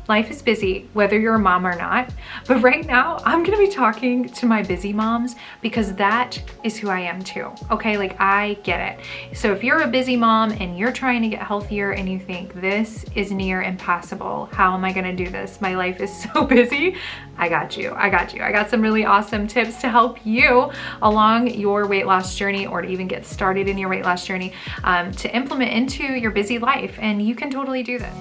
life is busy, whether you're a mom or not. But right now, I'm gonna be talking to my busy moms because that is who I am too, okay? Like, I get it. So if you're a busy mom and you're trying to get healthier and you think this is near impossible, how am I gonna do this? My life is so busy. I got you, I got you. I got some really awesome tips to help you along your weight loss journey, or to even get started in your weight loss journey, to implement into your busy life. And you can totally do this.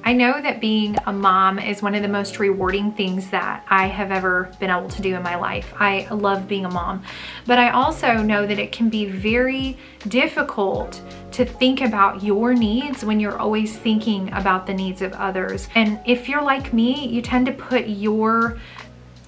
I know that being a mom is one of the most rewarding things that I have ever been able to do in my life. I love being a mom, but I also know that it can be very difficult to think about your needs when you're always thinking about the needs of others. And if you're like me, you tend to put your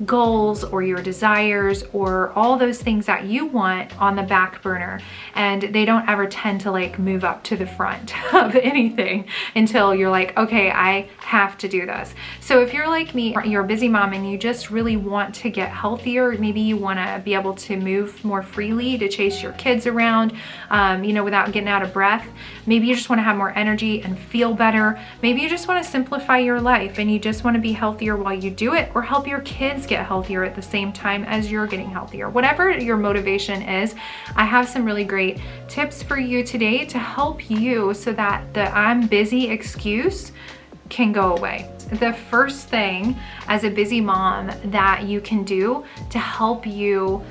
goals or your desires or all those things that you want on the back burner, and they don't ever tend to like move up to the front of anything until you're like, okay, I have to do this. So if you're like me, you're a busy mom and you just really want to get healthier, maybe you want to be able to move more freely, to chase your kids around, you know, without getting out of breath. Maybe you just want to have more energy and feel better. Maybe you just want to simplify your life and you just want to be healthier while you do it, or help your kids get healthier at the same time as you're getting healthier. Whatever your motivation is, I have some really great tips for you today to help you so that the I'm busy excuse can go away. The first thing as a busy mom that you can do to help you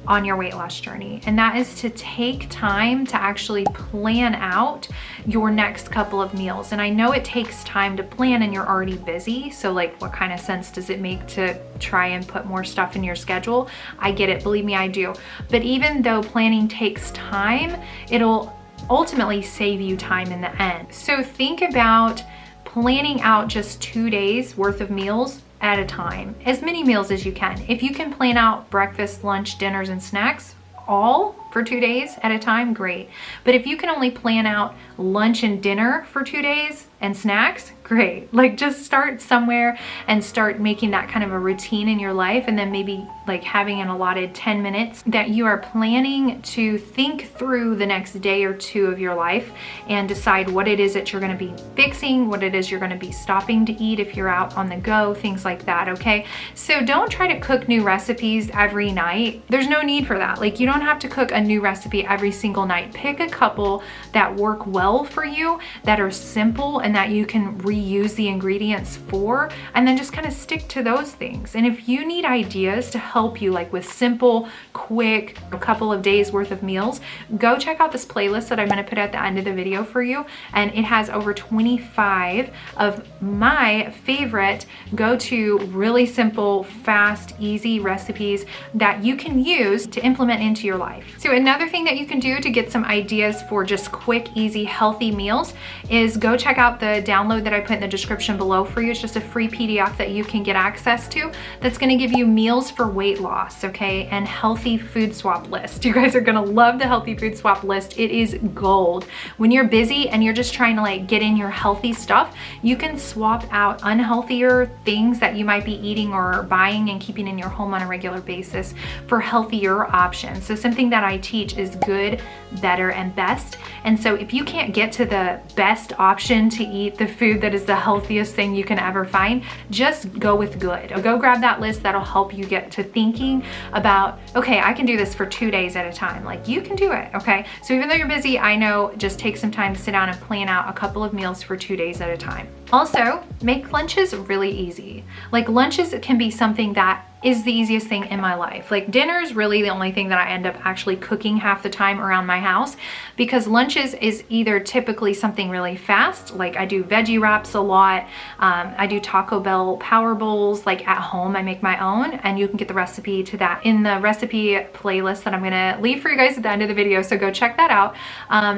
on your weight loss journey, and that is to take time to actually plan out your next couple of meals. And I know it takes time to plan and you're already busy, so like, what kind of sense does it make to try and put more stuff in your schedule? I get it, believe me, I do. But even though planning takes time, it'll ultimately save you time in the end. So think about planning out just 2 days worth of meals at a time, as many meals as you can. If you can plan out breakfast, lunch, dinners, and snacks all for 2 days at a time, great. But if you can only plan out lunch and dinner for 2 days and snacks, great. Like, just start somewhere and start making that kind of a routine in your life, and then maybe like having an allotted 10 minutes that you are planning to think through the next day or two of your life and decide what it is that you're going to be fixing, what it is you're going to be stopping to eat if you're out on the go, things like that, okay? So don't try to cook new recipes every night. There's no need for that. Like, you don't have to cook a new recipe every single night. Pick a couple that work well for you, that are simple, and that you can reuse the ingredients for, and then just kind of stick to those things. And if you need ideas to help you, like with simple, quick, a couple of days worth of meals, go check out this playlist that I'm going to put at the end of the video for you. And it has over 25 of my favorite go-to, really simple, fast, easy recipes that you can use to implement into your life. So another thing that you can do to get some ideas for just quick, easy, healthy meals is go check out the download that I put in the description below for you. It's just a free PDF that you can get access to that's going to give you meals for weight loss, okay, and healthy food swap list. You guys are going to love the healthy food swap list. It is gold. When you're busy and you're just trying to like get in your healthy stuff, you can swap out unhealthier things that you might be eating or buying and keeping in your home on a regular basis for healthier options. So something that I teach is good, better, and best. And so if you can't get to the best option to eat the food that is the healthiest thing you can ever find, just go with good. Go grab that list. That'll help you get to thinking about, okay, I can do this for 2 days at a time. Like, you can do it, okay? So even though you're busy, I know, just take some time to sit down and plan out a couple of meals for 2 days at a time. Also, make lunches really easy. Like, lunches can be something that is the easiest thing in my life. Like, dinner is really the only thing that I end up actually cooking half the time around my house, because lunches is either typically something really fast, like I do veggie wraps a lot, I do Taco Bell power bowls, like at home I make my own, and you can get the recipe to that in the recipe playlist that I'm gonna leave for you guys at the end of the video, so go check that out.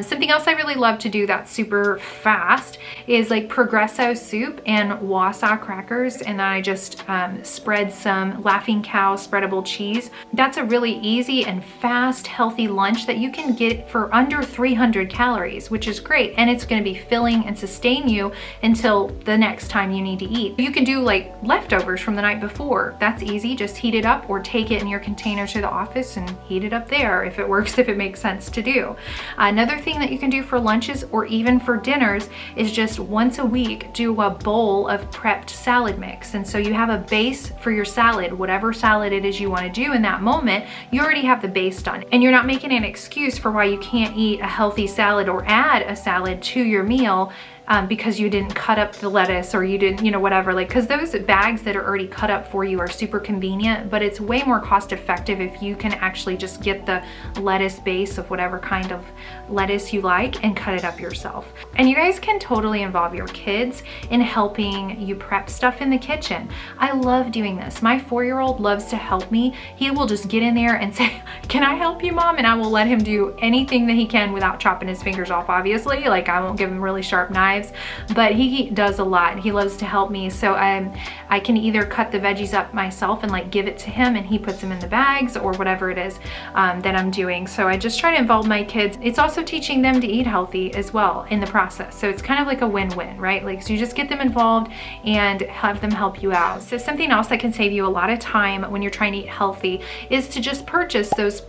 Something else I really love to do that's super fast is like Progresso soup and Wausau crackers, and then I just spread some Laughing Cow spreadable cheese. That's a really easy and fast, healthy lunch that you can get for under 300 calories, which is great. And it's gonna be filling and sustain you until the next time you need to eat. You can do like leftovers from the night before. That's easy, just heat it up or take it in your container to the office and heat it up there if it works, if it makes sense to do. Another thing that you can do for lunches or even for dinners is just once a week do a bowl of prepped salad mix. And so you have a base for your salad, whatever salad it is you want to do in that moment, you already have the base done. And you're not making an excuse for why you can't eat a healthy salad or add a salad to your meal because you didn't cut up the lettuce or you didn't, you know, whatever, like, because those bags that are already cut up for you are super convenient, but it's way more cost effective if you can actually just get the lettuce base of whatever kind of lettuce you like and cut it up yourself. And you guys can totally involve your kids in helping you prep stuff in the kitchen. I love doing this. My 4-year-old loves to help me. He will just get in there and say, "Can I help you, Mom?" And I will let him do anything that he can without chopping his fingers off, obviously. Like, I won't give him really sharp knives, but he does a lot and he loves to help me. So I can either cut the veggies up myself and like give it to him and he puts them in the bags or whatever it is that I'm doing. So I just try to involve my kids. It's also teaching them to eat healthy as well in the process. So it's kind of like a win-win, right? Like, so you just get them involved and have them help you out. So something else that can save you a lot of time when you're trying to eat healthy is to just purchase those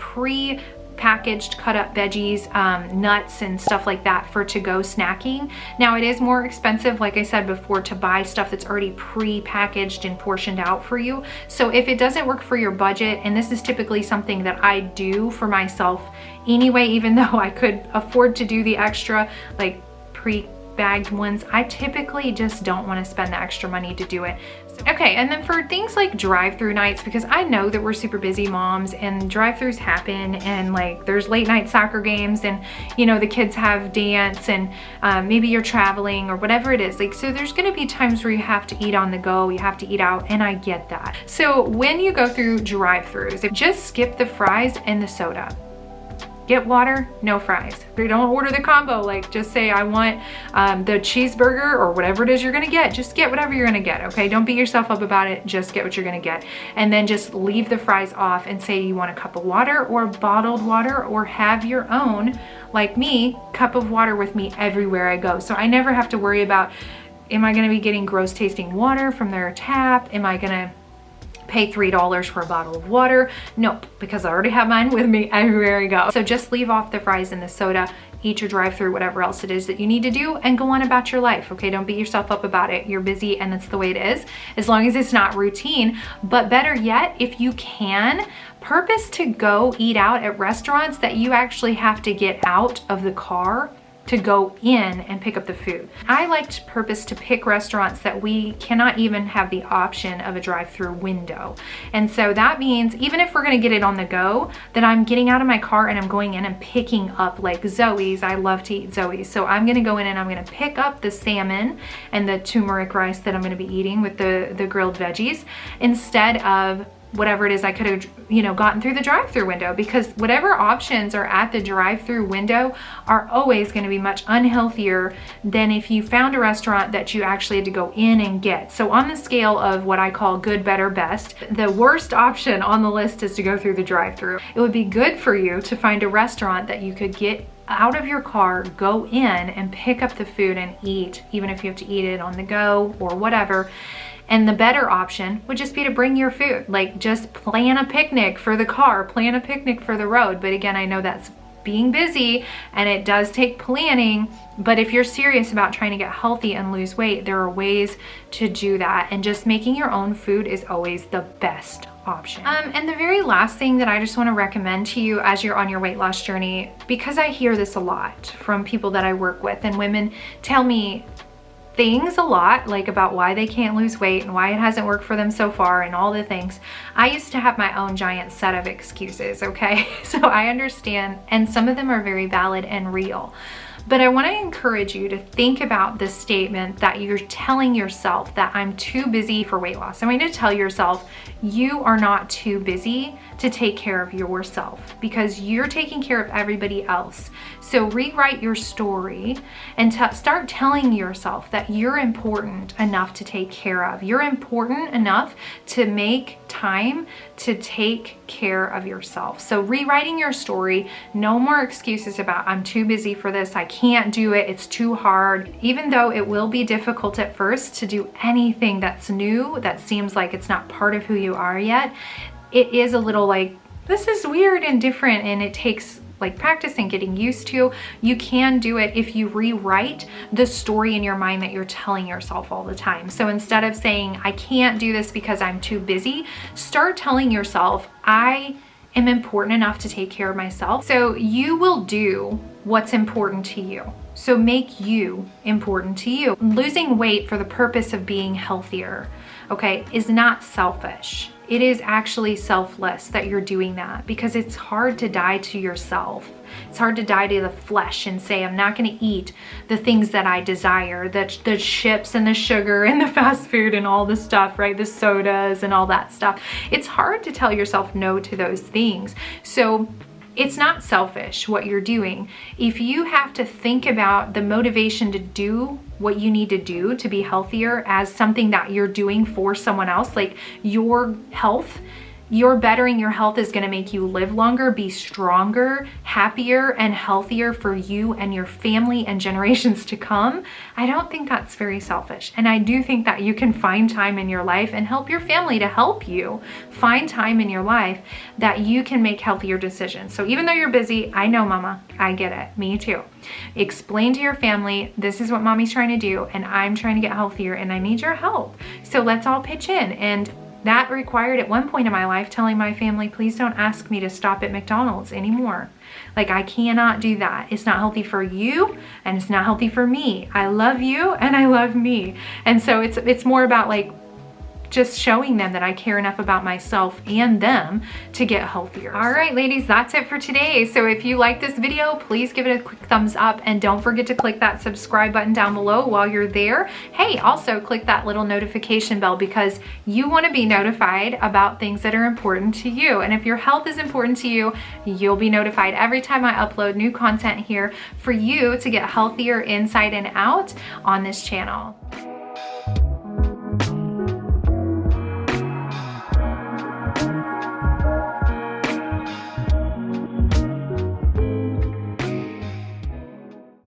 packaged cut up veggies, nuts and stuff like that for to-go snacking. Now it is more expensive, like I said before, to buy stuff that's already pre-packaged and portioned out for you. So if it doesn't work for your budget, and this is typically something that I do for myself anyway, even though I could afford to do the extra like pre-bagged ones, I typically just don't want to spend the extra money to do it. Okay, and then for things like drive-through nights, because I know that we're super busy moms and drive-throughs happen, and like there's late night soccer games, and you know, the kids have dance, and maybe you're traveling or whatever it is. Like, so there's gonna be times where you have to eat on the go, you have to eat out, and I get that. So when you go through drive-throughs, just skip the fries and the soda. Get water, no fries. Don't order the combo. Like, just say, I want the cheeseburger or whatever it is you're gonna get. Just get whatever you're gonna get, okay? Don't beat yourself up about it. Just get what you're gonna get. And then just leave the fries off and say you want a cup of water or bottled water, or have your own, like me, cup of water with me everywhere I go. So I never have to worry about, am I gonna be getting gross tasting water from their tap? Am I gonna pay $3 for a bottle of water? Nope, because I already have mine with me everywhere I go. So just leave off the fries and the soda, eat your drive-through, whatever else it is that you need to do, and go on about your life, okay? Don't beat yourself up about it. You're busy and that's the way it is, as long as it's not routine. But better yet, if you can, purpose to go eat out at restaurants that you actually have to get out of the car to go in and pick up the food. I like to purpose to pick restaurants that we cannot even have the option of a drive-through window. And so that means even if we're gonna get it on the go, that I'm getting out of my car and I'm going in and picking up, like Zoe's. I love to eat Zoe's. So I'm gonna go in and I'm gonna pick up the salmon and the turmeric rice that I'm gonna be eating with the grilled veggies, instead of whatever it is I could have, you know, gotten through the drive-through window, because whatever options are at the drive-through window are always going to be much unhealthier than if you found a restaurant that you actually had to go in and get. So on the scale of what I call good, better, best, the worst option on the list is to go through the drive-through. It would be good for you to find a restaurant that you could get out of your car, go in and pick up the food and eat, even if you have to eat it on the go or whatever. And the better option would just be to bring your food. Like, just plan a picnic for the car, plan a picnic for the road. But again, I know that's being busy and it does take planning, but if you're serious about trying to get healthy and lose weight, there are ways to do that. And just making your own food is always the best option. And the very last thing that I just want to recommend to you as you're on your weight loss journey, because I hear this a lot from people that I work with, and women tell me things a lot, like about why they can't lose weight and why it hasn't worked for them so far and all the things. I used to have my own giant set of excuses, okay? So I understand, and some of them are very valid and real. But I want to encourage you to think about this statement that you're telling yourself, that I'm too busy for weight loss. I want you to tell yourself you are not too busy to take care of yourself, because you're taking care of everybody else. So rewrite your story and start telling yourself that you're important enough to take care of. You're important enough to make time to take care of yourself. So rewriting your story, no more excuses about I'm too busy for this, I can't do it, it's too hard. Even though it will be difficult at first to do anything that's new, that seems like it's not part of who you are yet, it is a little like, this is weird and different, and it takes like practice and getting used to. You can do it if you rewrite the story in your mind that you're telling yourself all the time. So instead of saying, I can't do this because I'm too busy, start telling yourself, I am important enough to take care of myself. So you will do what's important to you. So make you important to you. Losing weight for the purpose of being healthier, okay, is not selfish. It is actually selfless that you're doing that, because it's hard to die to yourself. It's hard to die to the flesh and say, I'm not going to eat the things that I desire, the chips and the sugar and the fast food and all the stuff, right? The sodas and all that stuff. It's hard to tell yourself no to those things. So it's not selfish what you're doing. If you have to think about the motivation to do what you need to do to be healthier as something that you're doing for someone else, like your health, your bettering your health is going to make you live longer, be stronger, happier, and healthier for you and your family and generations to come, I don't think that's very selfish. And I do think that you can find time in your life and help your family to help you find time in your life that you can make healthier decisions. So even though you're busy, I know, Mama, I get it. Me too. Explain to your family, this is what Mommy's trying to do, and I'm trying to get healthier, and I need your help. So let's all pitch in. And that required at one point in my life telling my family, please don't ask me to stop at McDonald's anymore. Like, I cannot do that. It's not healthy for you, and it's not healthy for me. I love you and I love me. And so it's more about like just showing them that I care enough about myself and them to get healthier. All right, ladies, that's it for today. So if you like this video, please give it a quick thumbs up, and don't forget to click that subscribe button down below while you're there. Hey, also click that little notification bell, because you want to be notified about things that are important to you. And if your health is important to you, you'll be notified every time I upload new content here for you to get healthier inside and out on this channel.